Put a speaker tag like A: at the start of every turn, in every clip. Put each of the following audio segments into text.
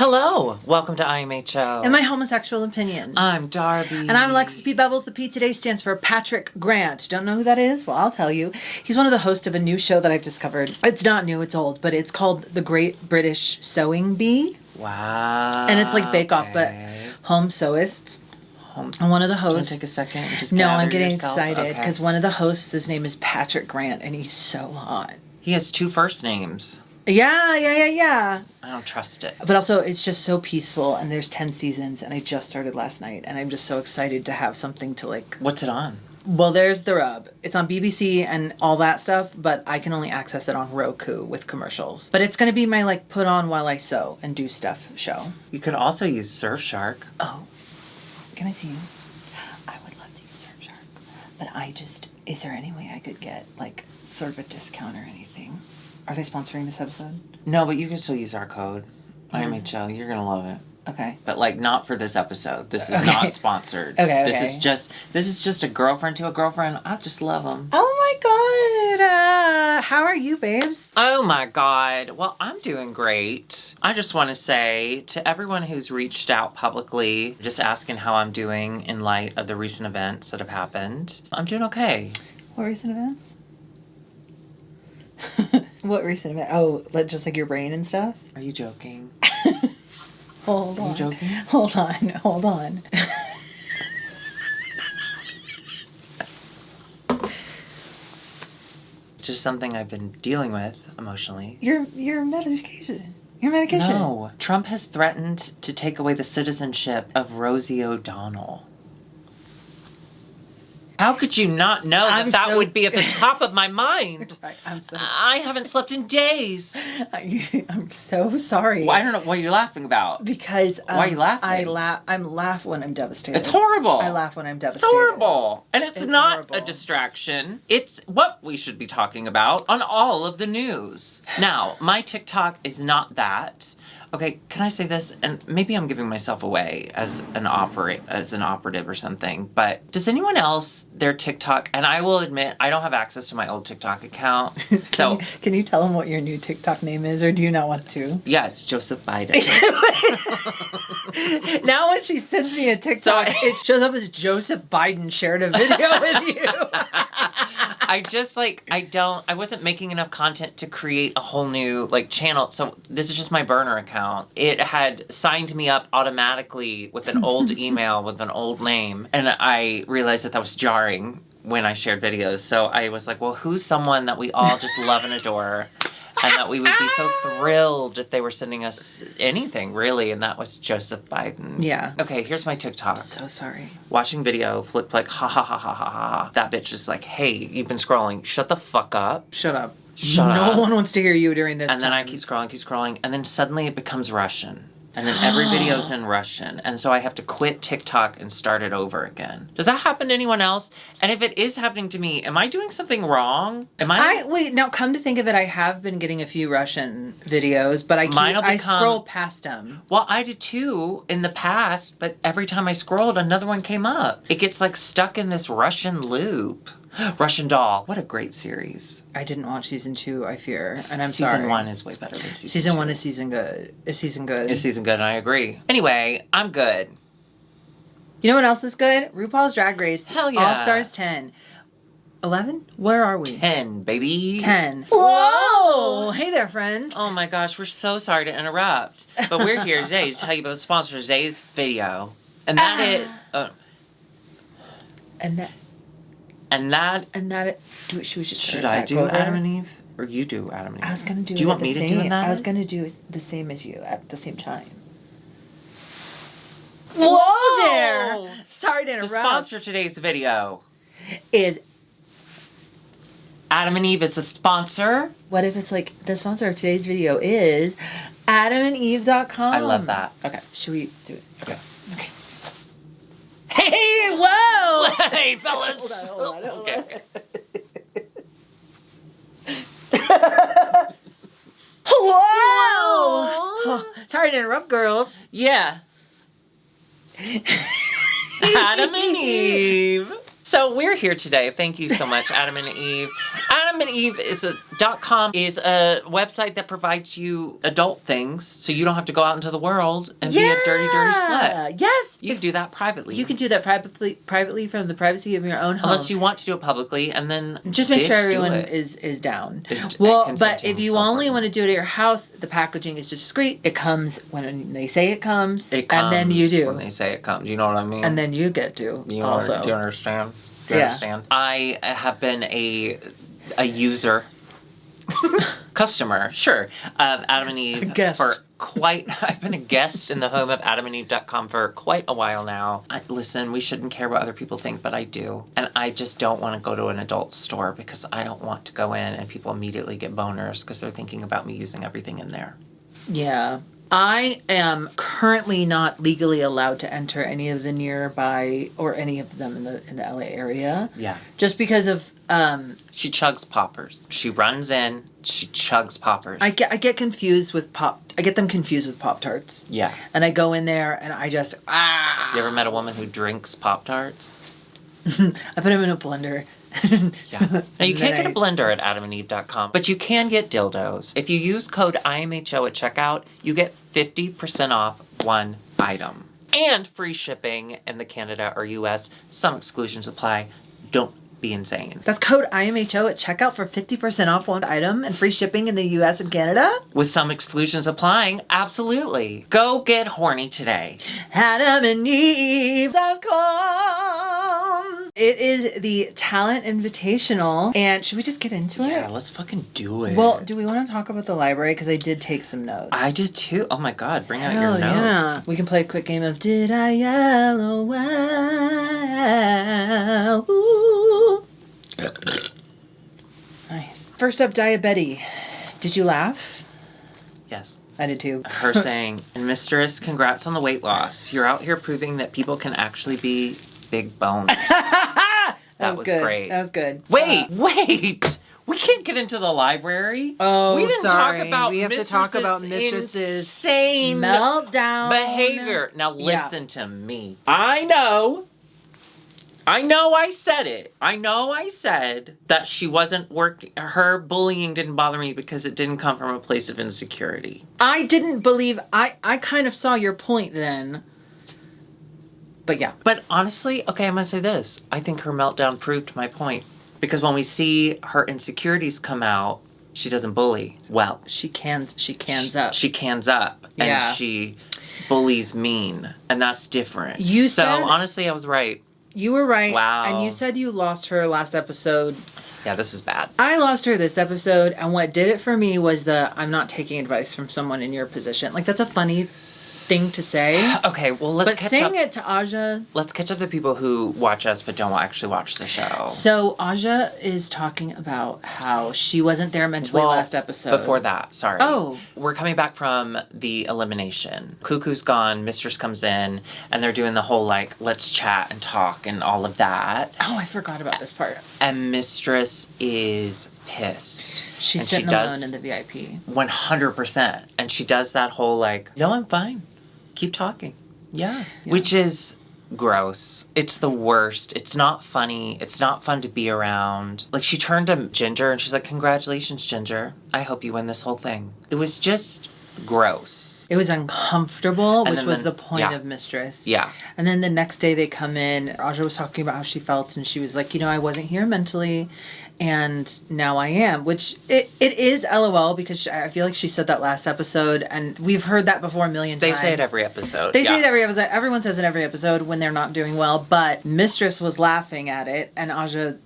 A: Hello, welcome to IMHO.
B: And my homosexual opinion.
A: I'm Darby.
B: And I'm Alexis P. Bevels. The P today stands for Patrick Grant. Don't know who that is? Well, I'll tell you. He's one of the hosts of a new show that I've discovered. It's not new, it's old, but it's called The Great British Sewing Bee.
A: Wow.
B: And it's like Bake Off, but home sewists. And one of the hosts.
A: Do you want to take a second and just
B: No, I'm
A: gather
B: getting
A: yourself?
B: excited because
A: Okay.
B: one of the hosts, his name is Patrick Grant, and he's so hot.
A: He has two first names.
B: Yeah.
A: I don't trust it.
B: But also, it's just so peaceful, and there's 10 seasons, and I just started last night, and I'm just so excited to have something to like...
A: What's it on?
B: Well, there's the rub. It's on BBC and all that stuff, but I can only access it on Roku with commercials. But it's going to be my like put on while I sew and do stuff show.
A: You could also use Surfshark.
B: Oh, can I see you? I would love to use Surfshark, but is there any way I could get like sort of a discount or anything? Are they sponsoring this episode?
A: No, but you can still use our code. IMHO. You're going to love it.
B: Okay.
A: But like not for this episode. This is not sponsored.
B: Okay.
A: This is just a girlfriend to a girlfriend. I just love them.
B: Oh my God. How are you, babes?
A: Oh my God. Well, I'm doing great. I just want to say to everyone who's reached out publicly, just asking how I'm doing in light of the recent events that have happened, I'm doing okay.
B: What recent events? What recent event? Oh, just like your brain and stuff?
A: Are you joking?
B: Hold on.
A: Are you joking?
B: Hold on.
A: It's just something I've been dealing with emotionally.
B: Your medication. Your medication.
A: No. Trump has threatened to take away the citizenship of Rosie O'Donnell. How could you not know that would be at the top of my mind?
B: Right,
A: I haven't slept in days.
B: I'm so sorry.
A: Well, I don't know. What are you laughing about?
B: Because
A: why are you laughing?
B: I'm laugh when I'm devastated.
A: It's horrible.
B: I laugh when I'm devastated.
A: It's horrible. And it's not
B: horrible.
A: a distraction. It's what we should be talking about on all of the news. Now, my TikTok is not that. Okay, can I say this? And maybe I'm giving myself away as an operative or something, but does anyone else, their TikTok, and I will admit, I don't have access to my old TikTok account, so...
B: Can you tell them what your new TikTok name is, or do you not want to?
A: Yeah, it's Joseph Biden.
B: Now when she sends me a TikTok, it shows up as Joseph Biden shared a video with you.
A: I wasn't making enough content to create a whole new, channel, so this is just my burner account. It had signed me up automatically with an old email with an old name, and I realized that was jarring when I shared videos, so I was like, well, who's someone that we all just love and adore, and that we would be so thrilled if they were sending us anything, really, and that was Joseph Biden.
B: Yeah.
A: Okay, here's my TikTok.
B: I'm so sorry.
A: Watching video, flick, ha ha ha ha ha ha. That bitch is like, hey, you've been scrolling. Shut the fuck up.
B: Shut up.
A: Shut up.
B: No one wants to hear you during this
A: And then I
B: time.
A: keep scrolling, and then suddenly it becomes Russian. And then every video's in Russian. And so I have to quit TikTok and start it over again. Does that happen to anyone else? And if it is happening to me, am I doing something wrong?
B: Wait, now come to think of it, I have been getting a few Russian videos, but I scroll past them.
A: Well, I did too in the past, but every time I scrolled, another one came up. It gets stuck in this Russian loop. Russian Doll. What a great series.
B: I didn't watch season 2, I fear, and I'm
A: sorry.
B: Season
A: 1 is way better than season 2.
B: Season 1 is season good. Is season good.
A: It's season good, and I agree. Anyway, I'm good.
B: You know what else is good? RuPaul's Drag Race.
A: Hell yeah.
B: All Stars 10. 11? Where are we?
A: 10, baby.
B: 10. Whoa! Hey there, friends.
A: Oh my gosh, we're so sorry to interrupt. But we're here today to tell you about the sponsor of today's video. And that is... Should I do Adam and Eve? Or you do Adam and Eve?
B: I was going to do
A: you want me to do that?
B: I was going to do the same as you at the same time. Whoa there! Sorry to interrupt.
A: The sponsor of today's video
B: is...
A: Adam and Eve is the sponsor.
B: What if it's the sponsor of today's video is AdamandEve.com?
A: I love that.
B: Okay. Should we do it?
A: Okay.
B: Hey, whoa!
A: Hey, fellas!
B: Hold on.
A: Okay.
B: Whoa! Sorry to interrupt, girls.
A: Yeah. Adam and Eve. So we're here today. Thank you so much, Adam and Eve. Adam and Eve .com is a website that provides you adult things, so you don't have to go out into the world and be a dirty slut.
B: Yes.
A: You can do that privately.
B: You can do that privately from the privacy of your own home.
A: Unless you want to do it publicly, and then
B: just make sure everyone is down. But if you only want to do it at your house, the packaging is discreet. It comes when they say it comes, and then you do.
A: When they say it comes, you know what I mean?
B: And then you get to also.
A: Do you understand? Do you understand? I have been a user, customer, sure, of Adam and Eve for I've been a guest in the home of AdamandEve.com for quite a while now. Listen, we shouldn't care what other people think, but I do. And I just don't want to go to an adult store because I don't want to go in and people immediately get boners because they're thinking about me using everything in there.
B: Yeah. I am currently not legally allowed to enter any of the nearby or any of them in the LA area.
A: Yeah.
B: Just because of
A: she chugs poppers. She runs in, she chugs poppers.
B: I get confused with I get them confused with Pop-Tarts.
A: Yeah.
B: And I go in there and I just
A: You ever met a woman who drinks Pop-Tarts?
B: I put them in a blender.
A: Yeah. Now, you can't get a blender at AdamandEve.com, but you can get dildos. If you use code IMHO at checkout, you get 50% off one item. And free shipping in the Canada or US. Some exclusions apply. Don't be insane.
B: That's code IMHO at checkout for 50% off one item and free shipping in the US and Canada?
A: With some exclusions applying, absolutely. Go get horny today.
B: AdamandEve.com. It is the Talent Invitational. And should we just get into it?
A: Yeah, let's fucking do it.
B: Well, do we want to talk about the library? Because I did take some notes.
A: I did too. Oh my God, bring out your notes.
B: Yeah. We can play a quick game of Did I LOL? Ooh. Nice. First up, Diabetes. Did you laugh?
A: Yes.
B: I did too.
A: Her saying, and Mistress, congrats on the weight loss. You're out here proving that people can actually be big boned. That was
B: good.
A: Great.
B: That was good.
A: Wait. We can't get into the library.
B: Oh,
A: we didn't
B: sorry.
A: talk about
B: we have to talk about Mistress's
A: insane
B: meltdown
A: behavior. Now listen to me. I know I said it. I know I said that she wasn't working. Her bullying didn't bother me because it didn't come from a place of insecurity.
B: I didn't believe. I kind of saw your point then. But yeah.
A: But honestly, okay, I'm going to say this. I think her meltdown proved my point. Because when we see her insecurities come out, she doesn't bully well.
B: She cans up.
A: She cans up. And she bullies mean. And that's different. So honestly, I was right.
B: You were right.
A: Wow.
B: And you said you lost her last episode.
A: Yeah, this was bad.
B: I lost her this episode, and what did it for me was I'm not taking advice from someone in your position. Like, that's a funny thing to say.
A: Okay, well, let's catch up.
B: But saying it to Aja...
A: Let's catch up to people who watch us but don't actually watch the show.
B: So, Aja is talking about how she wasn't there mentally last episode.
A: Before that, sorry.
B: Oh.
A: We're coming back from the elimination. Cuckoo's gone, Mistress comes in, and they're doing the whole, like, let's chat and talk and all of that.
B: Oh, I forgot about this part.
A: And Mistress is pissed.
B: She's sitting alone in the VIP.
A: 100%. And she does that whole, like, no, I'm fine. Keep talking. Yeah. Which is gross. It's the worst. It's not funny. It's not fun to be around. Like, she turned to Ginger and she's like, congratulations, Ginger. I hope you win this whole thing. It was just gross.
B: It was uncomfortable, which was the point of Mistress.
A: Yeah.
B: And then the next day they come in, Aja was talking about how she felt, and she was like, I wasn't here mentally, and now I am, which it is LOL, because I feel like she said that last episode, and we've heard that before a million times.
A: They say it every episode.
B: They say it every episode. Everyone says it every episode when they're not doing well, but Mistress was laughing at it, and Aja,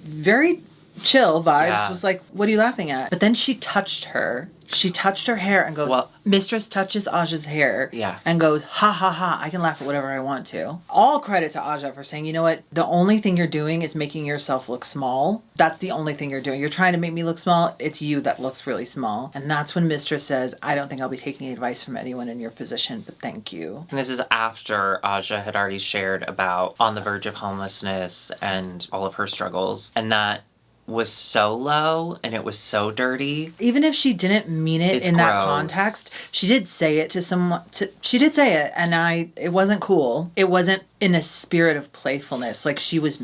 B: very chill vibes, was like, what are you laughing at? But then she touched her. She touched her hair and goes, Mistress touches Aja's hair and goes, ha ha ha, I can laugh at whatever I want to. All credit to Aja for saying, you know what, the only thing you're doing is making yourself look small. That's the only thing you're doing. You're trying to make me look small. It's you that looks really small. And that's when Mistress says, I don't think I'll be taking advice from anyone in your position, but thank you.
A: And this is after Aja had already shared about on the verge of homelessness and all of her struggles. And that was so low and it was so dirty.
B: Even if she didn't mean it in that context, she did say it to someone. She did say it, and it wasn't cool. It wasn't in a spirit of playfulness. Like, she was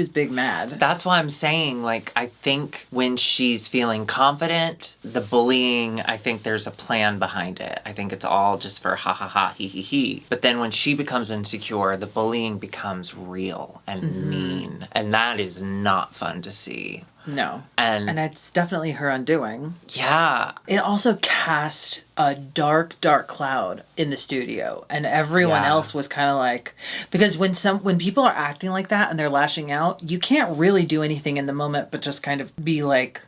B: big mad.
A: That's why I'm saying, like, I think when she's feeling confident, the bullying, I think there's a plan behind it. I think it's all just for ha ha ha, he he he. But then when she becomes insecure, the bullying becomes real and mean. And that is not fun to see.
B: No.
A: And
B: it's definitely her undoing.
A: Yeah.
B: It also cast a dark, dark cloud in the studio. And everyone else was kind of like... Because when people are acting like that and they're lashing out, you can't really do anything in the moment but just kind of be like...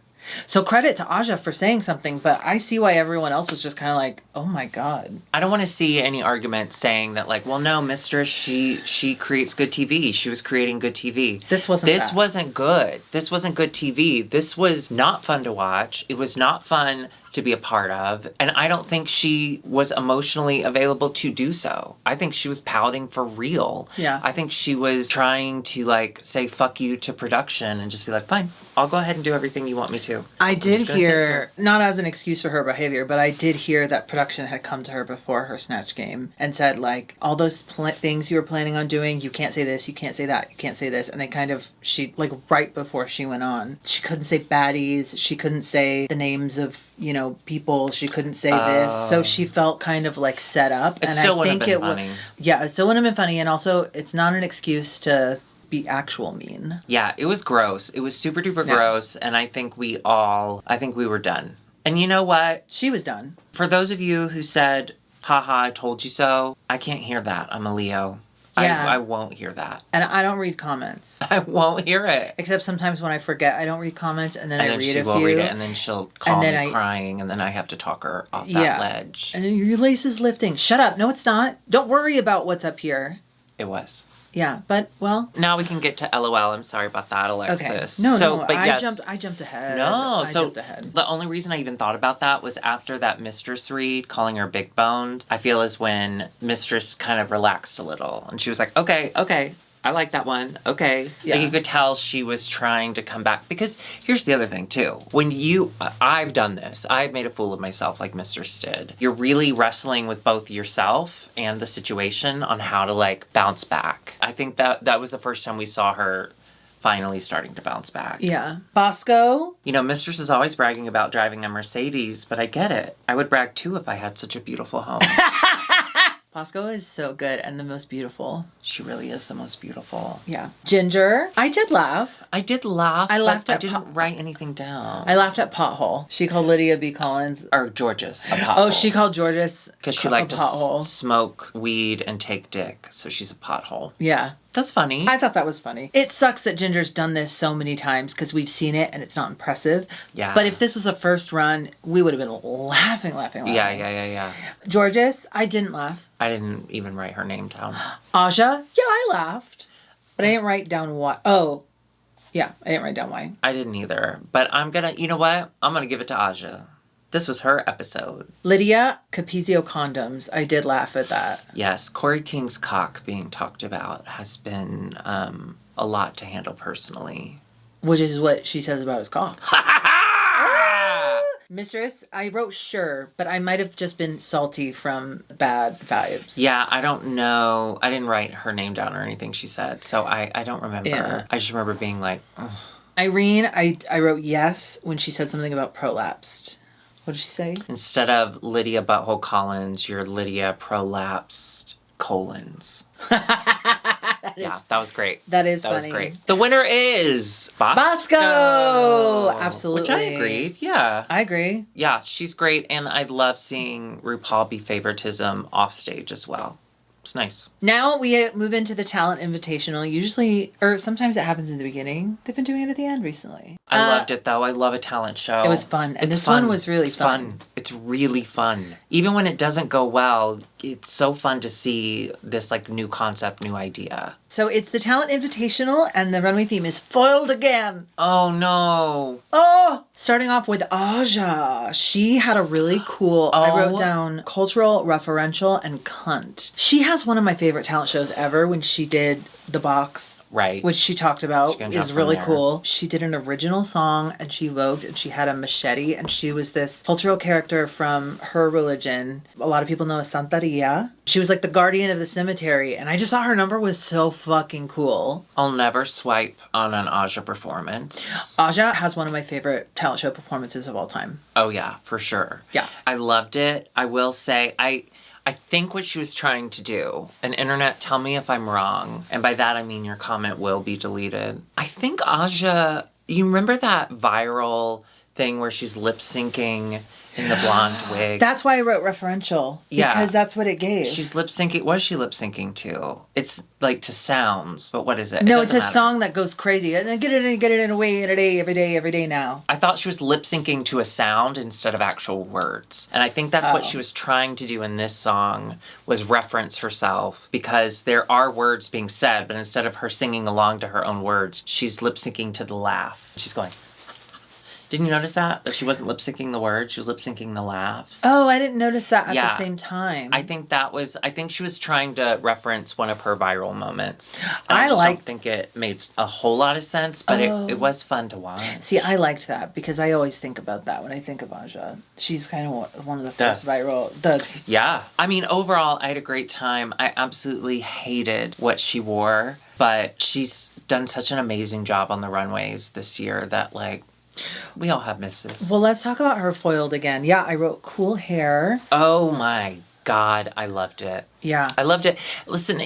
B: So credit to Aja for saying something, but I see why everyone else was just kind of like, oh my God.
A: I don't want to see any argument saying that, like, well, no, mistress, she creates good TV. She was creating good TV.
B: This wasn't
A: good. This wasn't good TV. This was not fun to watch. It was not fun to be a part of. And I don't think she was emotionally available to do so. I think she was pouting for real.
B: Yeah.
A: I think she was trying to, like, say fuck you to production and just be like, fine, I'll go ahead and do everything you want me to.
B: I did hear, not as an excuse for her behavior, but I did hear that production had come to her before her Snatch game and said, like, all those things you were planning on doing, you can't say this, you can't say that, you can't say this. And they kind of, she, like, right before she went on, she couldn't say baddies, she couldn't say the names of, you know, people, she couldn't say this, so she felt kind of like set up.
A: It still wouldn't have been funny.
B: Yeah, it still wouldn't have been funny, and also it's not an excuse to be actual mean.
A: Yeah, it was gross. It was super duper gross, and I think we were done. And you know what?
B: She was done.
A: For those of you who said, haha, I told you so, I can't hear that. I'm a Leo.
B: Yeah.
A: I won't hear that.
B: And I don't read comments.
A: I won't hear it.
B: Except sometimes when I forget, I don't read comments, and then I read a few.
A: And then she will read it, and then she'll call me crying, and then I have to talk her off that ledge.
B: And then your lace is lifting. Shut up. No, it's not. Don't worry about what's up here.
A: It was.
B: Yeah, but, well...
A: Now we can get to LOL. I'm sorry about that, Alexis.
B: Okay. No, but I jumped ahead.
A: I jumped ahead. The only reason I even thought about that was after that Mistress read, calling her big boned, I feel is when Mistress kind of relaxed a little. And she was like, okay, I like that one. Okay. Yeah. Like, you could tell she was trying to come back. Because here's the other thing, too. When I've done this. I've made a fool of myself like Mistress did. You're really wrestling with both yourself and the situation on how to, like, bounce back. I think that was the first time we saw her finally starting to bounce back.
B: Yeah. Bosco?
A: You know, Mistress is always bragging about driving a Mercedes, but I get it. I would brag, too, if I had such a beautiful home.
B: Bosco is so good and the most beautiful.
A: She really is the most beautiful.
B: Yeah. Ginger. I did laugh.
A: I
B: laughed
A: I didn't write anything down.
B: I laughed at Pothole. She called Lydia B. Collins.
A: Or Georges a pothole.
B: Oh, she called Georges
A: because she liked to smoke weed and take dick, so she's a pothole.
B: Yeah.
A: That's funny.
B: I thought that was funny. It sucks that Ginger's done this so many times because we've seen it and it's not impressive. Yeah. But if this was a first run, we would have been laughing.
A: Yeah.
B: Georges, I didn't laugh.
A: I didn't even write her name down.
B: Aja, yeah, I laughed. But I didn't write down why. Oh, yeah, I didn't write down why.
A: I didn't either. But you know what? I'm going to give it to Aja. This was her episode.
B: Lydia Capizio condoms. I did laugh at that.
A: Yes, Corey King's cock being talked about has been a lot to handle personally.
B: Which is what she says about his cock. Mistress, I wrote sure, but I might have just been salty from bad vibes.
A: Yeah, I don't know. I didn't write her name down or anything she said, so I don't remember. Yeah. I just remember being like, ugh.
B: Irene, I wrote yes when she said something about prolapsed. What did she say?
A: Instead of Lydia Butthole Collins, you're Lydia Prolapsed Colons. That was great.
B: That is funny.
A: That was great. The winner is
B: Bosco! Absolutely.
A: Which I agreed, yeah.
B: I agree.
A: Yeah, she's great, and I love seeing RuPaul be favoritism off stage as well. It's nice.
B: Now we move into the talent invitational. Usually, or sometimes it happens in the beginning. They've been doing it at the end recently.
A: I loved it though. I love a talent show.
B: It was fun. And this one was really fun.
A: It's really fun. Even when it doesn't go well, it's so fun to see this like new concept, new idea.
B: So it's the talent invitational and the runway theme is foiled again.
A: Oh no.
B: Oh! Starting off with Aja. She had a really cool, I wrote down cultural, referential, and cunt. She has one of my favorite talent shows ever when she did The Box
A: Right.
B: which she talked about is really
A: there.
B: cool. She did an original song and she vogued and she had a machete and she was this cultural character from her religion. A lot of people know as Santeria. She was like the guardian of the cemetery and I just thought her number was so fucking cool.
A: I'll never swipe on an Aja performance.
B: Aja has one of my favorite talent show performances of all time.
A: Oh yeah, for sure.
B: Yeah.
A: I loved it. I will say, I think what she was trying to do, and internet, tell me if I'm wrong, and by that I mean your comment will be deleted. I think Aja, you remember that viral thing where she's lip syncing in the blonde wig?
B: That's why I wrote referential.
A: Yeah.
B: Because that's what it gave.
A: She's lip syncing. What is she lip syncing to? It's like to sounds, but what is it?
B: No,
A: It
B: it's
A: doesn't
B: a
A: matter.
B: song that goes crazy. And get it in a way in a day, every day now.
A: I thought she was lip syncing to a sound instead of actual words. And I think that's what
B: Oh.
A: she was trying to do in this song, was reference herself, because there are words being said, but instead of her singing along to her own words, she's lip syncing to the laugh. She's going. Didn't you notice that? That she wasn't lip syncing the words, she was lip syncing the laughs.
B: Oh, I didn't notice that at
A: Yeah.
B: the same time.
A: I think she was trying to reference one of her viral moments. And
B: I
A: just
B: liked-
A: don't think it made a whole lot of sense, but it was fun to watch.
B: See, I liked that because I always think about that when I think of Aja. She's kind of one of the first viral.
A: Yeah. I mean, overall, I had a great time. I absolutely hated what she wore, but she's done such an amazing job on the runways this year that, like, we all have misses.
B: Well, let's talk about her foiled again. Yeah, I wrote cool hair.
A: Oh my God, I loved it.
B: Yeah.
A: I loved it. Listen,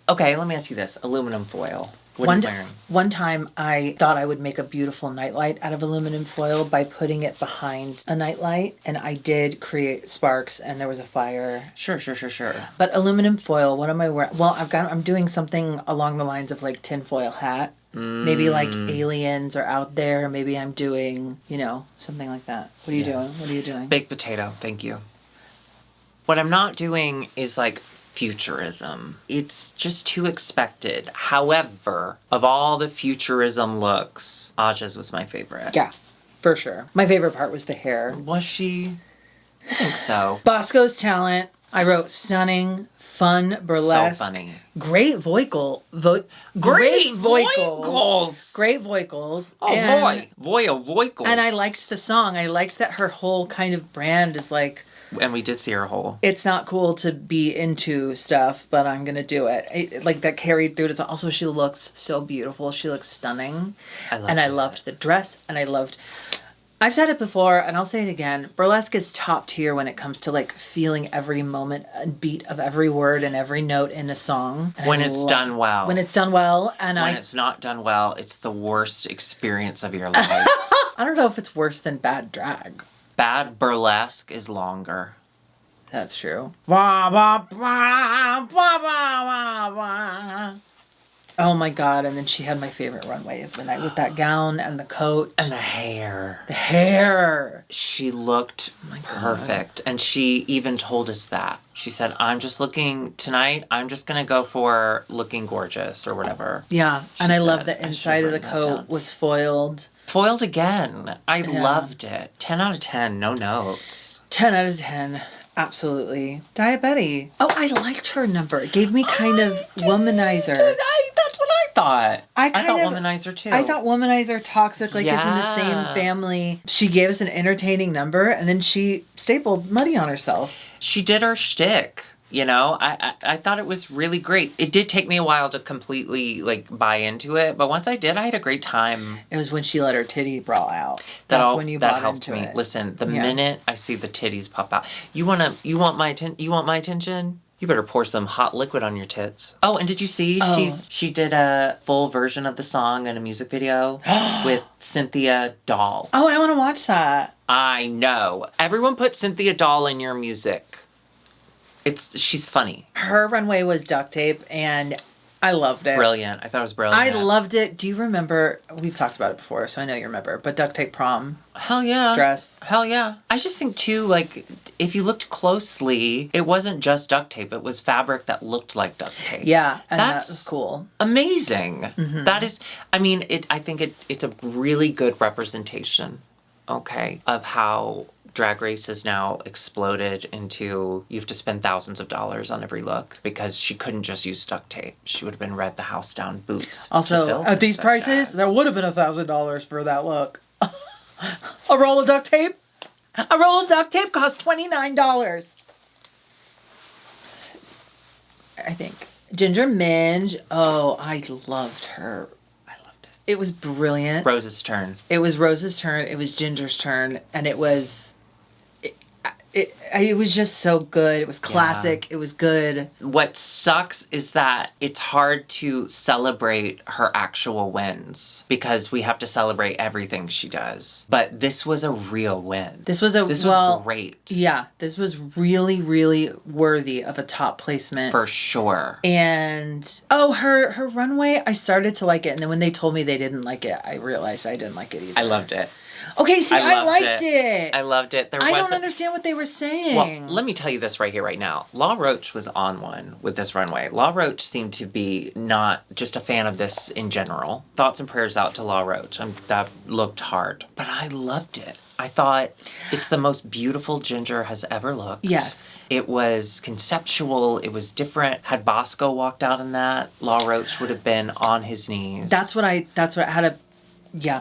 A: okay, let me ask you this. Aluminum foil. What are you wearing?
B: One time I thought I would make a beautiful nightlight out of aluminum foil by putting it behind a nightlight, and I did create sparks and there was a fire.
A: Sure.
B: But aluminum foil, what am I wearing? Well, I'm doing something along the lines of like tinfoil hat. Maybe like aliens are out there. Maybe I'm doing, something like that. What are you doing? What are you doing?
A: Baked potato, thank you. What I'm not doing is like futurism. It's just too expected. However, of all the futurism looks, Aja's was my favorite.
B: Yeah, for sure. My favorite part was the hair.
A: Was she? I think so.
B: Bosco's talent. I wrote stunning, fun, burlesque.
A: So funny.
B: Great vocal. Great vocals. Great vocals.
A: Oh, voicals.
B: And I liked the song. I liked that her whole kind of brand is like,
A: And we did see her whole.
B: it's not cool to be into stuff, but I'm going to do it. Like that carried through. It's also, she looks so beautiful. She looks stunning. I loved the dress. And I've said it before and I'll say it again. Burlesque is top tier when it comes to like feeling every moment and beat of every word and every note in a song. And
A: When it's done well.
B: When it's done well. And
A: when it's not done well, it's the worst experience of your life.
B: I don't know if it's worse than bad drag.
A: Bad burlesque is longer.
B: That's true. Oh my God. And then she had my favorite runway of the night with that gown and the coat.
A: And the hair.
B: The hair.
A: She looked perfect. And she even told us that. She said, I'm just going to go for looking gorgeous or whatever.
B: Yeah. And I love
A: said.
B: the inside of the coat was foiled.
A: Foiled again. I loved it. 10 out of 10. No notes.
B: 10 out of 10. Absolutely. Diabetes. Oh, I liked her number. It gave me kind of womanizer.
A: That's what I thought. I thought
B: of,
A: womanizer too.
B: I thought womanizer, toxic, like it's in the same family. She gave us an entertaining number and then she stapled money on herself.
A: She did her shtick. You know, I thought it was really great. It did take me a while to completely, like, buy into it. But once I did, I had a great time.
B: It was when she let her titty brawl out. That's when you bought into it.
A: Listen, the minute I see the titties pop out. You want my attention? You better pour some hot liquid on your tits. Oh, and did you see she did a full version of the song in a music video with Cynthia Doll.
B: Oh, I want to watch that.
A: I know. Everyone put Cynthia Doll in your music. She's funny.
B: Her runway was duct tape and I loved it.
A: Brilliant. I thought it was brilliant.
B: I loved it. Do you remember, we've talked about it before, so I know you remember, but duct tape prom.
A: Hell yeah.
B: Dress.
A: Hell yeah. I just think too, like, if you looked closely, it wasn't just duct tape. It was fabric that looked like duct tape.
B: Yeah, and that was cool.
A: Amazing. Mm-hmm. That is, I mean, I think it's a really good representation, okay, of how Drag Race has now exploded into you have to spend thousands of dollars on every look because she couldn't just use duct tape. She would have been Red the House Down boots.
B: Also, at these prices, there would have been $1,000 for that look. A roll of duct tape? A roll of duct tape costs $29. I think. Ginger Minge. Oh, I loved her. I loved it. It was brilliant.
A: Rose's turn.
B: It was Rose's turn. It was Ginger's turn. And it was... It was just so good. It was classic. Yeah. It was good.
A: What sucks is that it's hard to celebrate her actual wins because we have to celebrate everything she does. But this was a real win.
B: This was
A: great.
B: Yeah, this was really, really worthy of a top placement.
A: For sure.
B: And, her runway, I started to like it. And then when they told me they didn't like it, I realized I didn't like it either.
A: I loved it.
B: Okay, see, I liked it.
A: I loved it.
B: I don't understand what they were saying.
A: Well, let me tell you this right here, right now. Law Roach was on one with this runway. Law Roach seemed to be not just a fan of this in general. Thoughts and prayers out to Law Roach. That looked hard. But I loved it. I thought it's the most beautiful Ginger has ever looked.
B: Yes.
A: It was conceptual. It was different. Had Bosco walked out in that, Law Roach would have been on his knees.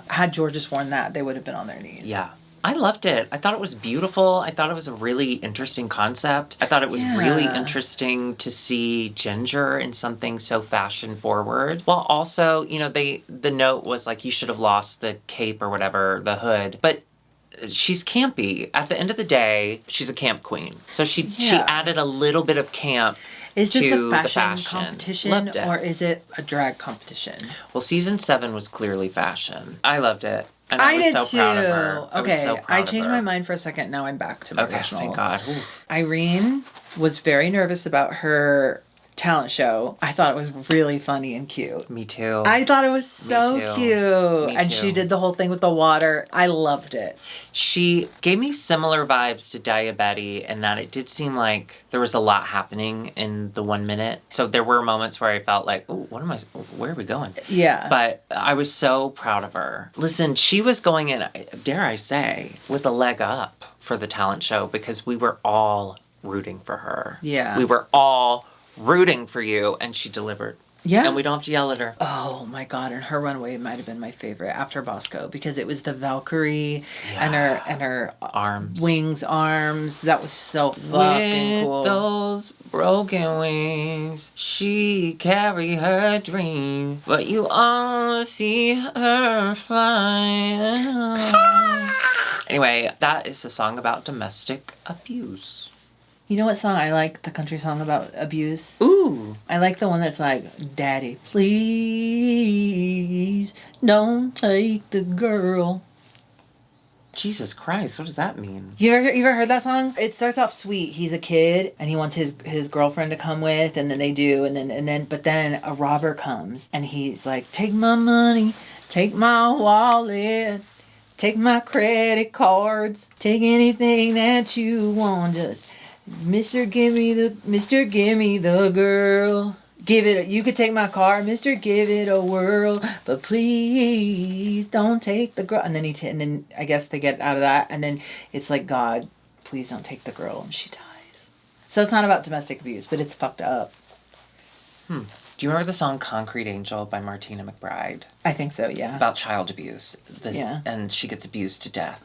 A: Had Georges worn that, they would have been on their knees. Yeah. I loved it. I thought it was beautiful. I thought it was a really interesting concept. I thought it was really interesting to see Ginger in something so fashion forward. While also, the note was like, you should have lost the cape or whatever, the hood. But she's campy. At the end of the day, she's a camp queen. So she added a little bit of camp.
B: Is this a fashion competition or is it a drag competition?
A: Well, season 7 was clearly fashion. I loved it. And I was so proud of her.
B: Okay, I changed my mind for a second. Now I'm back to my original.
A: Thank God. Ooh.
B: Irene was very nervous about her talent show. I thought it was really funny and cute.
A: Me too.
B: I thought it was so cute. And she did the whole thing with the water. I loved it.
A: She gave me similar vibes to Daya Betty in that it did seem like there was a lot happening in the 1 minute. So there were moments where I felt like, oh, where are we going?
B: Yeah.
A: But I was so proud of her. Listen, she was going in, dare I say, with a leg up for the talent show because we were all rooting for her.
B: Yeah.
A: We were all rooting for you, and she delivered.
B: Yeah.
A: And we don't have to yell at her.
B: Oh my God. And her runway might have been my favorite after Bosco because it was the Valkyrie and her
A: arms.
B: Wings, arms. That was so fucking cool.
A: With those broken wings, she carried her dream, but you all see her fly. Anyway, that is a song about domestic abuse.
B: You know what song I like? The country song about abuse?
A: Ooh.
B: I like the one that's like, Daddy, please don't take the girl.
A: Jesus Christ, what does that mean?
B: You ever heard that song? It starts off sweet. He's a kid and he wants his girlfriend to come with, and then they do, but then a robber comes and he's like, take my money, take my wallet, take my credit cards, take anything that you want, just Mr. Give me the girl. You could take my car, Mr. Give it a whirl, but please don't take the girl. And then I guess they get out of that, and then it's like, God, please don't take the girl, and she dies. So it's not about domestic abuse, but it's fucked up.
A: Do you remember the song Concrete Angel by Martina McBride?
B: I think so, yeah.
A: About child abuse. And she gets abused to death.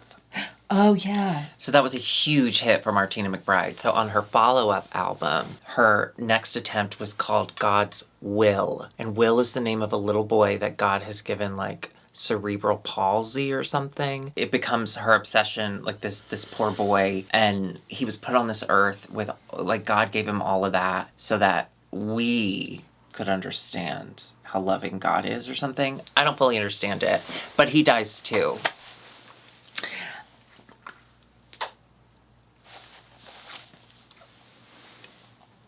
B: Oh, yeah.
A: So that was a huge hit for Martina McBride. So on her follow-up album, her next attempt was called God's Will. And Will is the name of a little boy that God has given, like, cerebral palsy or something. It becomes her obsession, like this poor boy. And he was put on this earth with, like, God gave him all of that so that we could understand how loving God is or something. I don't fully understand it. But he dies too.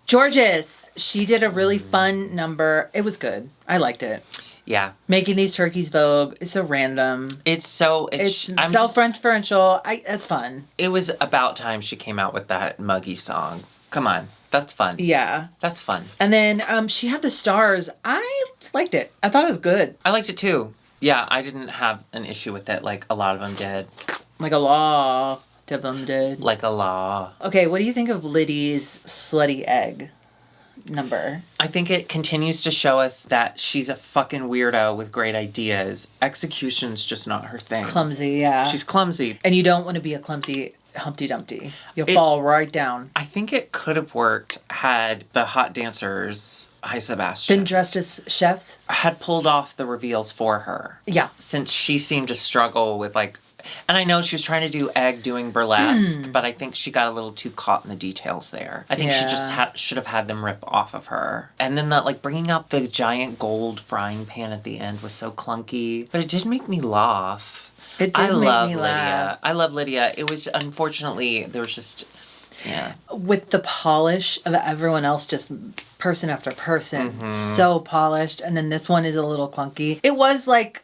B: Georges, she did a really fun number. It was good. I liked it.
A: Yeah.
B: Making these turkeys vogue. It's so random.
A: It's
B: self-referential. It's fun.
A: It was about time she came out with that muggy song. Come on. That's fun.
B: Yeah.
A: That's fun.
B: And then she had the stars. I liked it. I thought it was good.
A: I liked it too. Yeah, I didn't have an issue with it like a lot of them did.
B: Like a law. of them did.
A: Like a law.
B: Okay, what do you think of Liddy's slutty egg number?
A: I think it continues to show us that she's a fucking weirdo with great ideas. Execution's just not her thing.
B: Clumsy, yeah.
A: She's clumsy.
B: And you don't want to be a clumsy Humpty Dumpty. You'll fall right down.
A: I think it could have worked had the hot dancers, hi Sebastian,
B: Been dressed as chefs?
A: had pulled off the reveals for her.
B: Yeah.
A: Since she seemed to struggle with like, and I know she was trying to do Egg doing burlesque, but I think she got a little too caught in the details there. I think she just should have had them rip off of her. And then that, like, bringing out the giant gold frying pan at the end was so clunky, but it did make me laugh.
B: It did make me laugh.
A: I love Lydia. It was, unfortunately, there was just, yeah.
B: With the polish of everyone else, just person after person, so polished. And then this one is a little clunky. It was like,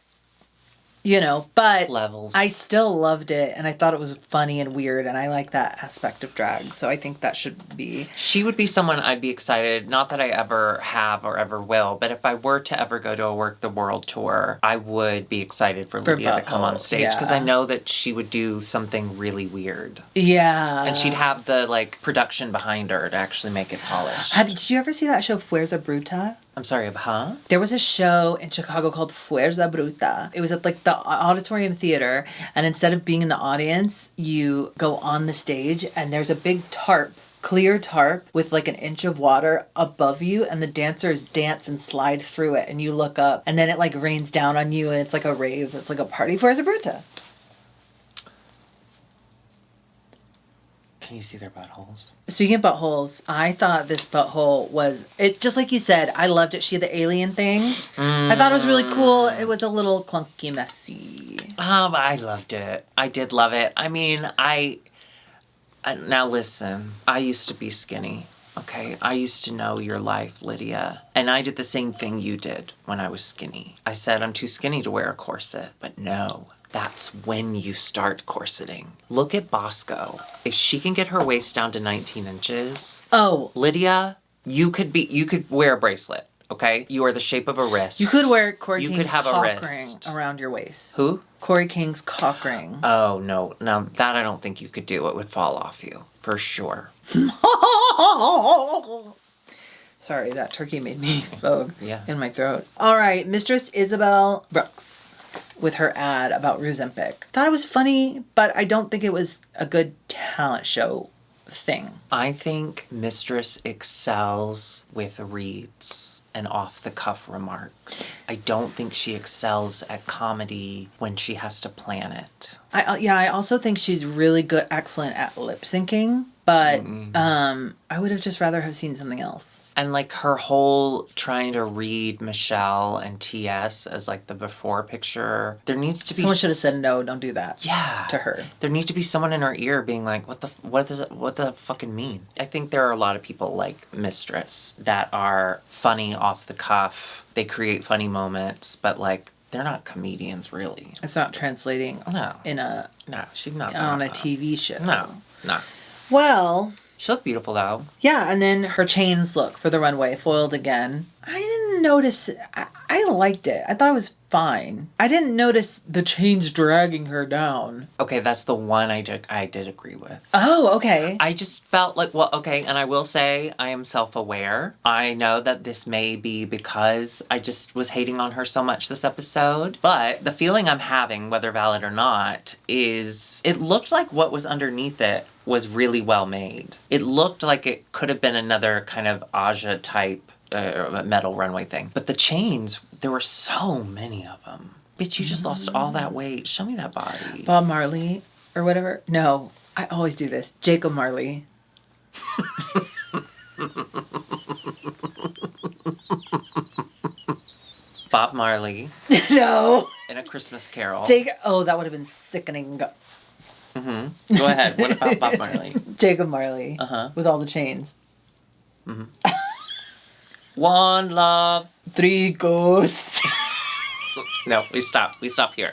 B: you know, but
A: levels.
B: I still loved it, and I thought it was funny and weird, and I like that aspect of drag, so I think that should be...
A: She would be someone I'd be excited, not that I ever have or ever will, but if I were to ever go to a Work the World tour, I would be excited for Lydia to come on stage, because I know that she would do something really weird.
B: Yeah.
A: And she'd have the, like, production behind her to actually make it polished.
B: Did you ever see that show, Fuerza Bruta?
A: I'm sorry, huh?
B: There was a show in Chicago called Fuerza Bruta. It was at like the Auditorium Theater, and instead of being in the audience, you go on the stage, and there's a big tarp, clear tarp with like an inch of water above you, and the dancers dance and slide through it, and you look up, and then it like rains down on you, and it's like a rave. It's like a party. Fuerza Bruta.
A: Can you see their buttholes?
B: Speaking of buttholes, I thought this butthole was, it just like you said, I loved it. She had the alien thing. I thought it was really cool. It was a little clunky, messy.
A: I loved it. I did love it. I mean, now listen, I used to be skinny. Okay, I used to know your life, Lydia. And I did the same thing you did when I was skinny. I said I'm too skinny to wear a corset, but no. That's when you start corseting. Look at Bosco. If she can get her waist down to 19 inches.
B: Oh.
A: Lydia, you could wear a bracelet, okay? You are the shape of a wrist.
B: You could wear Corey
A: You
B: King's
A: could have a
B: cock
A: wrist.
B: ring around your waist.
A: Who?
B: Corey King's cock ring.
A: Oh, no. Now, that I don't think you could do. It would fall off you. For sure.
B: Sorry, that turkey made me vogue
A: Yeah.
B: in my throat. All right, Mistress Isabel Brooks with her ad about Ozempic. Thought it was funny, but I don't think it was a good talent show thing.
A: I think Mistress excels with reads and off-the-cuff remarks. I don't think she excels at comedy when she has to plan it.
B: I also think she's really good, excellent at lip syncing, but I would have just rather have seen something else.
A: And, like, her whole trying to read Michelle and T.S. as, like, the before picture, there needs to be...
B: Someone should have said, no, don't do that.
A: Yeah.
B: To her. There
A: needs to be someone in her ear being like, what does it fucking mean? I think there are a lot of people like Mistress that are funny off the cuff. They create funny moments, but, like, they're not comedians, really.
B: It's not translating
A: No.
B: No,
A: she's not.
B: on a TV show.
A: No.
B: Well...
A: She looked beautiful, though.
B: Yeah, and then her chains look for the runway, foiled again. I didn't notice... I liked it. I thought it was fine. I didn't notice the chains dragging her down.
A: Okay, that's the one I did agree with.
B: Oh, okay.
A: I just felt like, well, okay, and I will say I am self-aware. I know that this may be because I just was hating on her so much this episode, but the feeling I'm having, whether valid or not, is it looked like what was underneath it was really well made. It looked like it could have been another kind of Aja type metal runway thing. But the chains, there were so many of them. Bitch, you just lost all that weight. Show me that body.
B: Bob Marley or whatever. No, I always do this. Jacob Marley.
A: Bob Marley.
B: No.
A: In A Christmas Carol.
B: Oh, that would have been sickening.
A: Mm-hmm. Go ahead. What about Bob Marley?
B: Jacob Marley.
A: Uh-huh.
B: With all the chains.
A: Mm-hmm. One love.
B: 3 ghosts.
A: No, we stop. We stop here.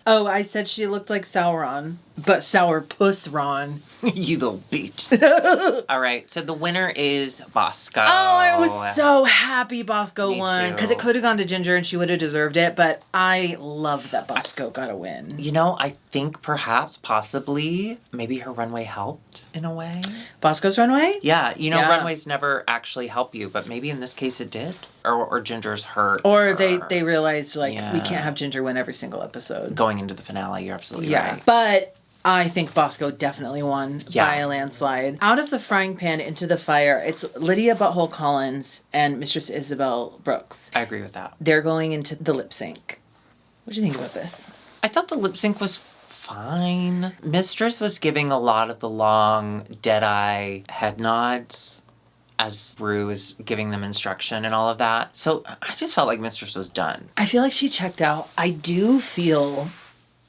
B: Oh, I said she looked like Sauron. But sourpuss Ron.
A: You little bitch. All right, so the winner is Bosco.
B: Oh, I was so happy Bosco
A: Me
B: won.
A: too.
B: Because it could have gone to Ginger and she would have deserved it. But I love that Bosco got a win.
A: You know, I think perhaps, possibly, maybe her runway helped in a way.
B: Bosco's runway?
A: Yeah, you know,
B: Yeah.
A: runways never actually help you, but maybe in this case it did. Or Ginger's hurt.
B: Or they realized, like,
A: Yeah.
B: we can't have Ginger win every single episode.
A: Going into the finale, you're absolutely
B: Yeah.
A: right.
B: But I think Bosco definitely won by a landslide. Out of the frying pan into the fire, it's Lydia Butthole Collins and Mistress Isabel Brooks.
A: I agree with that.
B: They're going into the lip sync. What do you think about this?
A: I thought the lip sync was fine. Mistress was giving a lot of the long, dead-eye head nods as Rue was giving them instruction and all of that. So I just felt like Mistress was done.
B: I feel like she checked out. I do feel...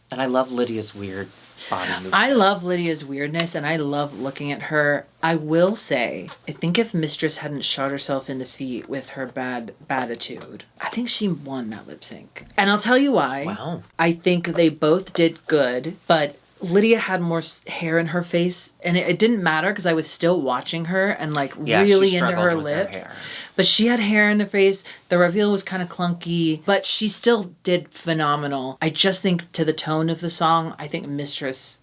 A: And I love Lydia's weird body movement.
B: I love Lydia's weirdness, and I love looking at her. I will say, I think if Mistress hadn't shot herself in the feet with her bad attitude, I think she won that lip sync. And I'll tell you why.
A: Wow.
B: I think they both did good, but Lydia had more hair in her face, and it didn't matter because I was still watching her and like
A: Yeah,
B: really
A: she
B: into
A: struggled
B: her
A: with
B: lips.
A: hair.
B: But she had hair in her face. The reveal was kind of clunky, but she still did phenomenal. I just think to the tone of the song, I think Mistress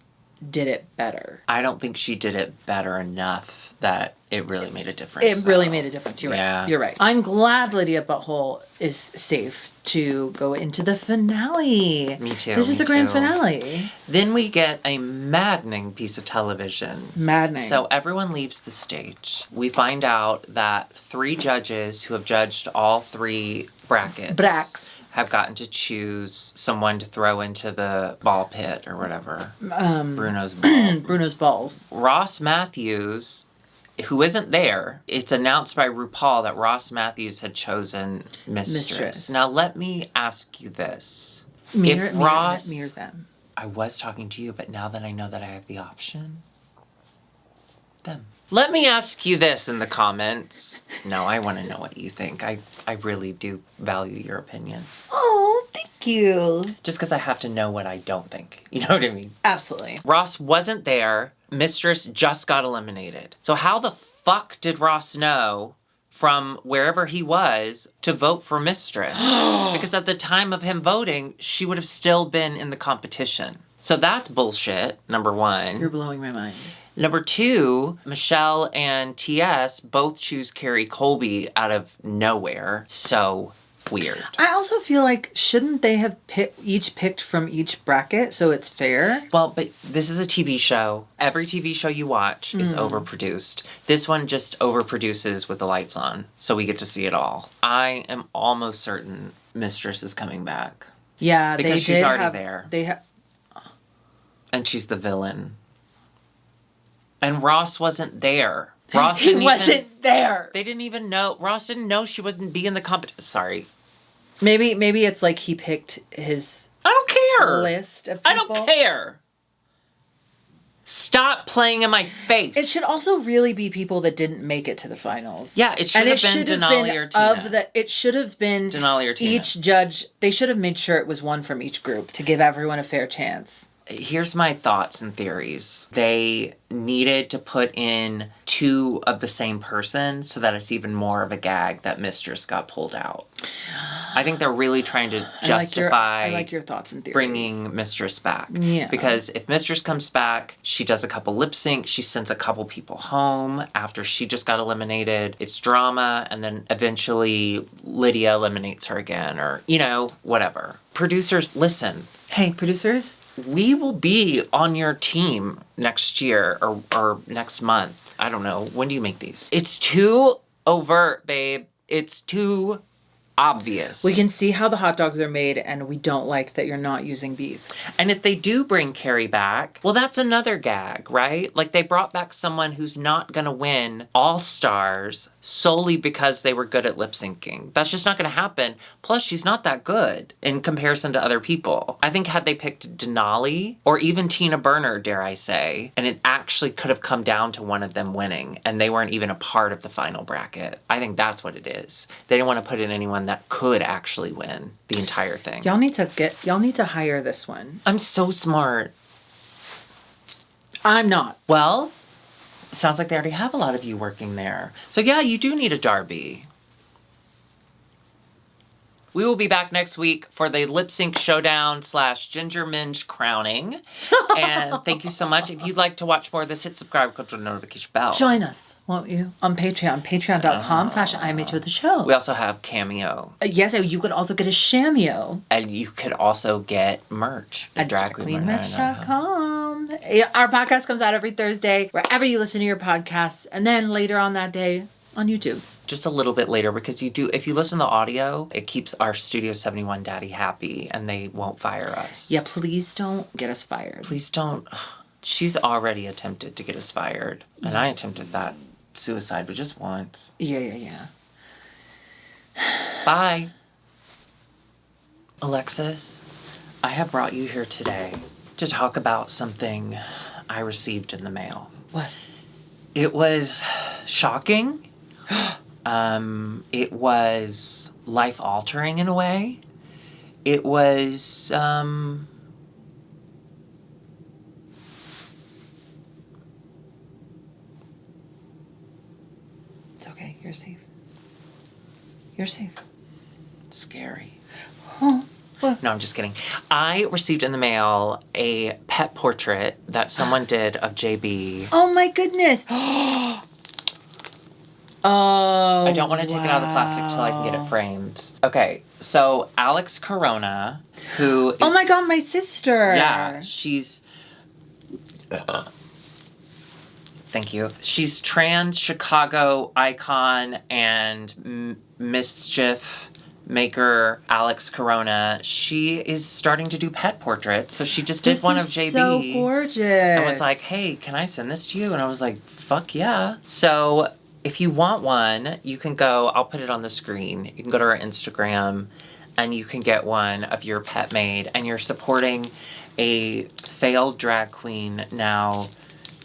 B: did it better.
A: I don't think she did it better enough that it really made a difference.
B: It really made a difference. You're
A: Yeah.
B: right. You're right. I'm glad Lydia Butthole is safe to go into the finale.
A: Me too.
B: This is the grand
A: too.
B: finale.
A: Then we get a maddening piece of television.
B: Maddening.
A: So everyone leaves the stage. We find out that 3 judges who have judged all 3 brackets have gotten to choose someone to throw into the ball pit or whatever. Bruno's ball.
B: Bruno's balls.
A: Ross Matthews, who isn't there, it's announced by RuPaul that Ross Matthews had chosen Mistress. Now let me ask you this.
B: Mirror
A: Ross,
B: them.
A: I was talking to you, but now that I know that I have the option, them. Let me ask you this in the comments. No, I want to know what you think. I really do value your opinion.
B: Oh, thank you.
A: Just because I have to know what I don't think. You know what I mean?
B: Absolutely.
A: Ross wasn't there. Mistress just got eliminated. So how the fuck did Ross know from wherever he was to vote for Mistress? Because at the time of him voting, she would have still been in the competition. So that's bullshit, number 1.
B: You're blowing my mind.
A: Number 2, Michelle and TS both choose Carrie Colby out of nowhere. So weird.
B: I also feel like, shouldn't they have each picked from each bracket so it's fair?
A: Well, but this is a TV show. Every TV show you watch is overproduced. This one just overproduces with the lights on, so we get to see it all. I am almost certain Mistress is coming back.
B: Yeah,
A: Because
B: they
A: she's
B: did
A: already
B: have,
A: there.
B: They have.
A: And she's the villain. And Ross wasn't there. Ross didn't
B: wasn't there.
A: They didn't even know. Ross didn't know she wouldn't be in the competition. Sorry.
B: Maybe it's like he picked his
A: I don't care.
B: list of people.
A: I don't care. Stop playing in my face.
B: It should also really be people that didn't make it to the finals.
A: Yeah, it should have been Denali or Tina.
B: It should have been
A: Denali or Tina.
B: Each judge, they should have made sure it was one from each group to give everyone a fair chance.
A: Here's my thoughts and theories. They needed to put in 2 of the same person so that it's even more of a gag that Mistress got pulled out. I think they're really trying to justify
B: I like your thoughts and theories.
A: Bringing Mistress back.
B: Yeah.
A: Because if Mistress comes back, she does a couple lip syncs, she sends a couple people home after she just got eliminated. It's drama, and then eventually Lydia eliminates her again, or, whatever. Producers, listen.
B: Hey, producers.
A: We will be on your team next year or next month. I don't know. When do you make these? It's too overt, babe. It's too obvious.
B: We can see how the hot dogs are made, and we don't like that you're not using beef.
A: And if they do bring Carrie back, well, that's another gag, right? Like, they brought back someone who's not going to win All-Stars solely because they were good at lip syncing. That's just not going to happen. Plus, she's not that good in comparison to other people. I think had they picked Denali or even Tina Burner, dare I say, and it actually could have come down to one of them winning, and they weren't even a part of the final bracket. I think that's what it is. They didn't want to put in anyone that could actually win the entire thing.
B: Y'all need to hire this one.
A: I'm so smart.
B: I'm not.
A: Well, sounds like they already have a lot of you working there. So yeah, you do need a Darby. We will be back next week for the Lipsync Showdown / Ginger Minge crowning. And thank you so much. If you'd like to watch more of this, hit subscribe, click on the notification bell.
B: Join us, won't you? On Patreon. Patreon.com / IMHOtheSHOw.
A: We also have Cameo.
B: Yes, you could also get a Cameo.
A: And you could also get merch
B: At dragqueenmerch.com. Our podcast comes out every Thursday, wherever you listen to your podcasts. And then later on that day on YouTube.
A: Just a little bit later, because if you listen to audio, it keeps our Studio 71 daddy happy and they won't fire us.
B: Yeah, please don't get us fired.
A: Please don't. She's already attempted to get us fired. And I attempted that suicide, but just once.
B: Yeah.
A: Bye. Alexis, I have brought you here today to talk about something I received in the mail.
B: What?
A: It was shocking. It was life-altering in a way. It was,
B: It's okay. You're safe. You're safe.
A: scary.
B: Huh? What?
A: No, I'm just kidding. I received in the mail a pet portrait that someone did of JB.
B: Oh my goodness. Oh,
A: I don't want to take it out of the plastic till I can get it framed. Okay, so Alex Corona, who is...
B: Oh my god, my sister.
A: Yeah, she's... Thank you. She's trans Chicago icon and mischief maker Alex Corona. She is starting to do pet portraits, so she just did one of JB.
B: So gorgeous.
A: And was like, hey, can I send this to you? And I was like, fuck yeah. So if you want one, you can go, I'll put it on the screen. You can go to our Instagram and you can get one of your pet made. And you're supporting a failed drag queen, now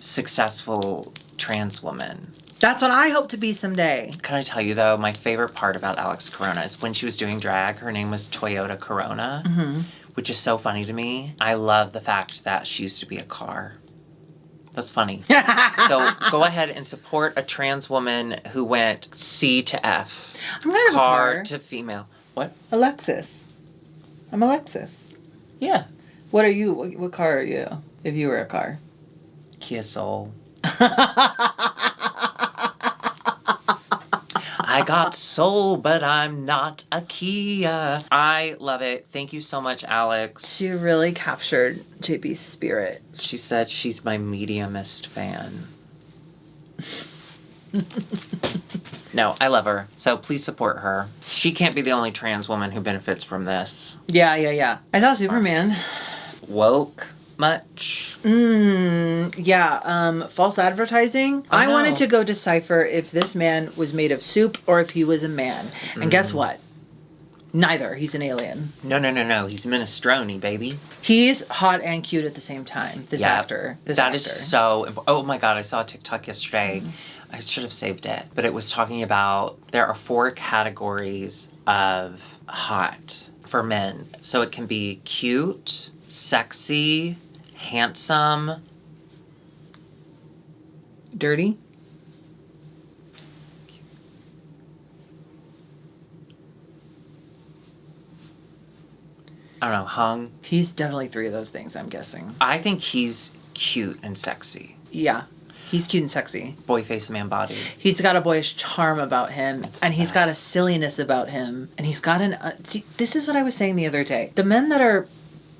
A: successful trans woman.
B: That's what I hope to be someday.
A: Can I tell you, though, my favorite part about Alex Corona is when she was doing drag, her name was Toyota Corona, which is so funny to me. I love the fact that she used to be a car. That's funny. So go ahead and support a trans woman who went C to F.
B: I'm kind of a car.
A: To female. What?
B: Alexis. I'm Alexis.
A: Yeah.
B: What are you? What car are you? If you were a car.
A: Kia Soul. I got soul, but I'm not a Kia. I love it. Thank you so much, Alex.
B: She really captured JB's spirit.
A: She said she's my mediumist fan. No, I love her. So please support her. She can't be the only trans woman who benefits from this.
B: Yeah. I saw Superman.
A: Woke much?
B: Yeah, false advertising. I wanted to go decipher if this man was made of soup or if he was a man. And guess what? Neither. He's an alien.
A: No. He's minestrone, baby.
B: He's hot and cute at the same time. This actor.
A: That is so... Oh my god, I saw a TikTok yesterday. I should have saved it. But it was talking about there are 4 categories of hot for men. So it can be cute, sexy, handsome,
B: dirty.
A: I don't know, hung.
B: He's definitely 3 of those things, I'm guessing.
A: I think he's cute and sexy.
B: Yeah. He's cute and sexy.
A: Boy face, man body.
B: He's got a boyish charm about him. And he's got a silliness about him. And he's got see, this is what I was saying the other day. The men that are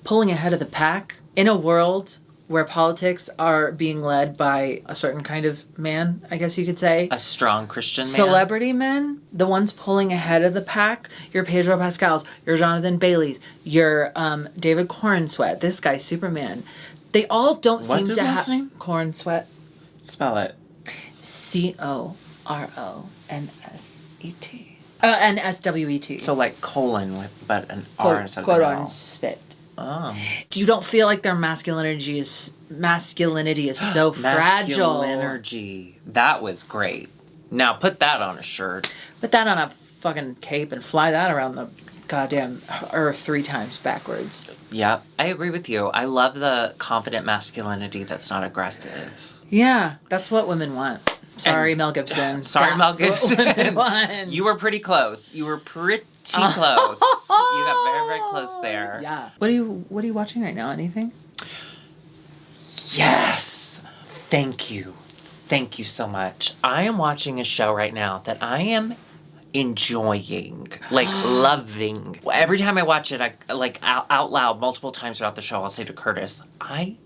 B: pulling ahead of the pack in a world where politics are being led by a certain kind of man, I guess you could say.
A: A strong Christian man.
B: Celebrity men, the ones pulling ahead of the pack, your Pedro Pascals, your Jonathan Baileys, your David Cornsweat, this guy, Superman. They all don't seem to have...
A: What's his last name?
B: Cornsweat.
A: Spell it.
B: Coronswet. N-S-W-E-T.
A: So like colon, but an R instead of an L.
B: Coronsweat.
A: Oh.
B: You don't feel like their masculinity is so fragile.
A: Masculinity. That was great. Now put that on a shirt.
B: Put that on a fucking cape and fly that around the goddamn, or 3 times backwards.
A: Yep. I agree with you. I love the confident masculinity that's not aggressive.
B: Yeah, that's what women want. Sorry, Mel Gibson.
A: Sorry, Mel Gibson.
B: What women want.
A: You were pretty close. You were pretty close. You got very, very close there.
B: Yeah. What are you watching right now? Anything?
A: Yes. Thank you. Thank you so much. I am watching a show right now that I am enjoying, like loving. Every time I watch it, I like out loud multiple times throughout the show, I'll say to Curtis, I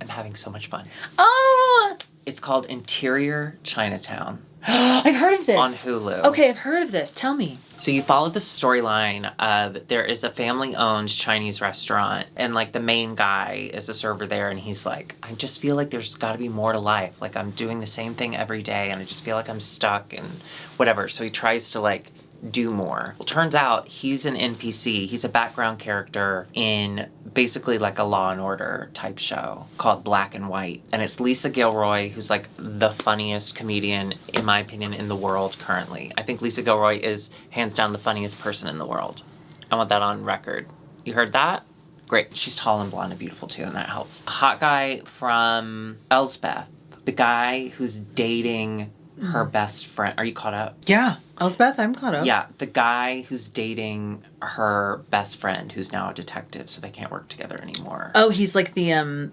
A: am having so much fun.
B: Oh!
A: It's called Interior Chinatown.
B: I've heard of this.
A: On Hulu.
B: Okay, I've heard of this. Tell me.
A: So you follow the storyline of there is a family-owned Chinese restaurant, and like the main guy is a server there, and he's like, I just feel like there's got to be more to life. Like I'm doing the same thing every day, and I just feel like I'm stuck and whatever. So he tries to like do more. Well, turns out he's an NPC. He's a background character in basically like a Law and Order type show called Black and White. And it's Lisa Gilroy, who's like the funniest comedian, in my opinion, in the world currently. I think Lisa Gilroy is hands down the funniest person in the world. I want that on record. You heard that? Great. She's tall and blonde and beautiful too, and that helps. A hot guy from Elsbeth, the guy who's dating her best friend. Are you caught up?
B: Yeah. Elspeth, I'm caught up.
A: Yeah, the guy who's dating her best friend, who's now a detective, so they can't work together anymore.
B: Oh, he's like the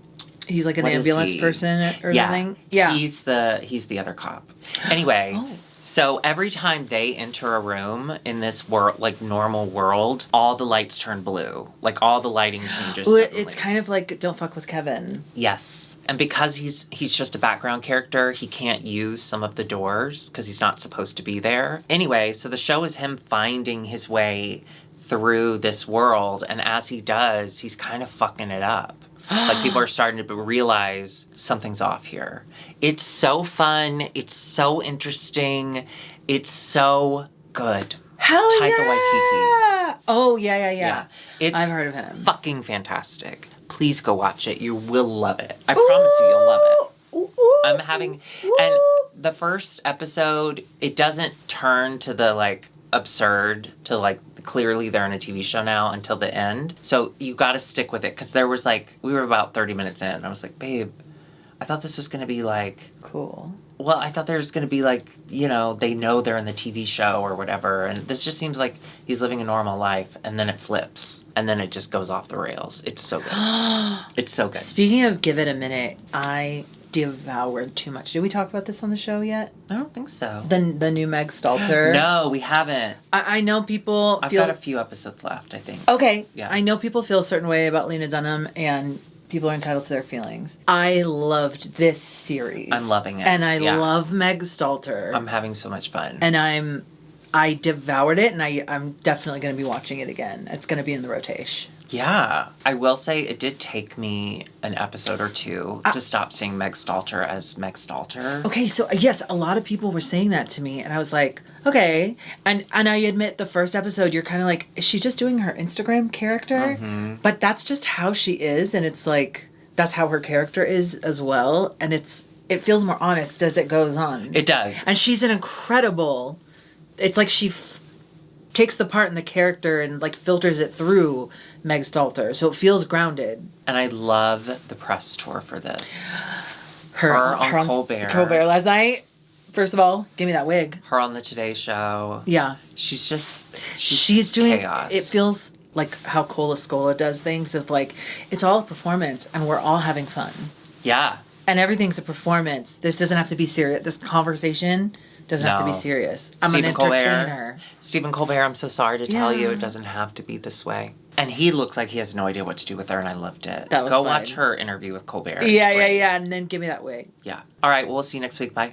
B: he's like an
A: What is
B: ambulance
A: he?
B: person or something. Yeah.
A: He's the other cop. Anyway, so every time they enter a room in this world, like normal world, all the lights turn blue. Like all the lighting changes.
B: Well,
A: suddenly.
B: it's kind of like Don't Fuck with Kevin.
A: Yes. And because he's just a background character, he can't use some of the doors because he's not supposed to be there. Anyway, so the show is him finding his way through this world, and as he does, he's kind of fucking it up. Like people are starting to realize something's off here. It's so fun. It's so interesting. It's so good.
B: Hell
A: Taika
B: yeah!
A: Waititi.
B: Oh, yeah.
A: It's
B: I've heard of him.
A: Fucking fantastic. Please go watch it. You will love it. I promise you, you'll love it. I'm having, and the first episode, it doesn't turn to the like absurd to like clearly they're in a TV show now until the end. So you got to stick with it because there was like, we were about 30 minutes in. And I was like, babe, I thought this was going to be like
B: cool.
A: Well, I thought there's going to be like, you know, they know they're in the TV show or whatever. And this just seems like he's living a normal life. And then it flips. And then it just goes off the rails. It's so good. It's so good.
B: Speaking of Give It a Minute, I devoured too much. Did we talk about this on the show yet?
A: I don't think so.
B: The new Meg Stalter?
A: No, we haven't.
B: I know people
A: I've
B: feel...
A: got a few episodes left, I think.
B: Okay.
A: Yeah.
B: I know people feel a certain way about Lena Dunham, and people are entitled to their feelings. I loved this series.
A: I'm loving it.
B: And I love Meg Stalter.
A: I'm having so much fun.
B: And I devoured it, and I'm definitely going to be watching it again. It's going to be in the rotation.
A: Yeah. I will say it did take me an episode or two to stop seeing Meg Stalter as Meg Stalter.
B: Okay, so yes, a lot of people were saying that to me, and I was like, okay. And I admit the first episode, you're kind of like, is she just doing her Instagram character?
A: Mm-hmm.
B: But that's just how she is, and it's like, that's how her character is as well, and it feels more honest as it goes on.
A: It does.
B: And she's an incredible... It's like she takes the part in the character and like filters it through Meg Stalter, so it feels grounded.
A: And I love the press tour for this.
B: Her
A: on Colbert.
B: Colbert last night. First of all, give me that wig.
A: Her on the Today Show.
B: Yeah.
A: She's
B: doing
A: chaos.
B: It feels like how Cola Scola does things of like, it's all a performance and we're all having fun.
A: Yeah.
B: And everything's a performance. This doesn't have to be serious. This conversation doesn't have to be serious. I'm an entertainer.
A: Stephen Colbert, I'm so sorry to tell you, it doesn't have to be this way. And he looks like he has no idea what to do with her, and I loved it.
B: That was
A: Go
B: fun.
A: watch her interview with Colbert.
B: Yeah. And then give me that wig.
A: Yeah. All right, well, we'll see you next week. Bye.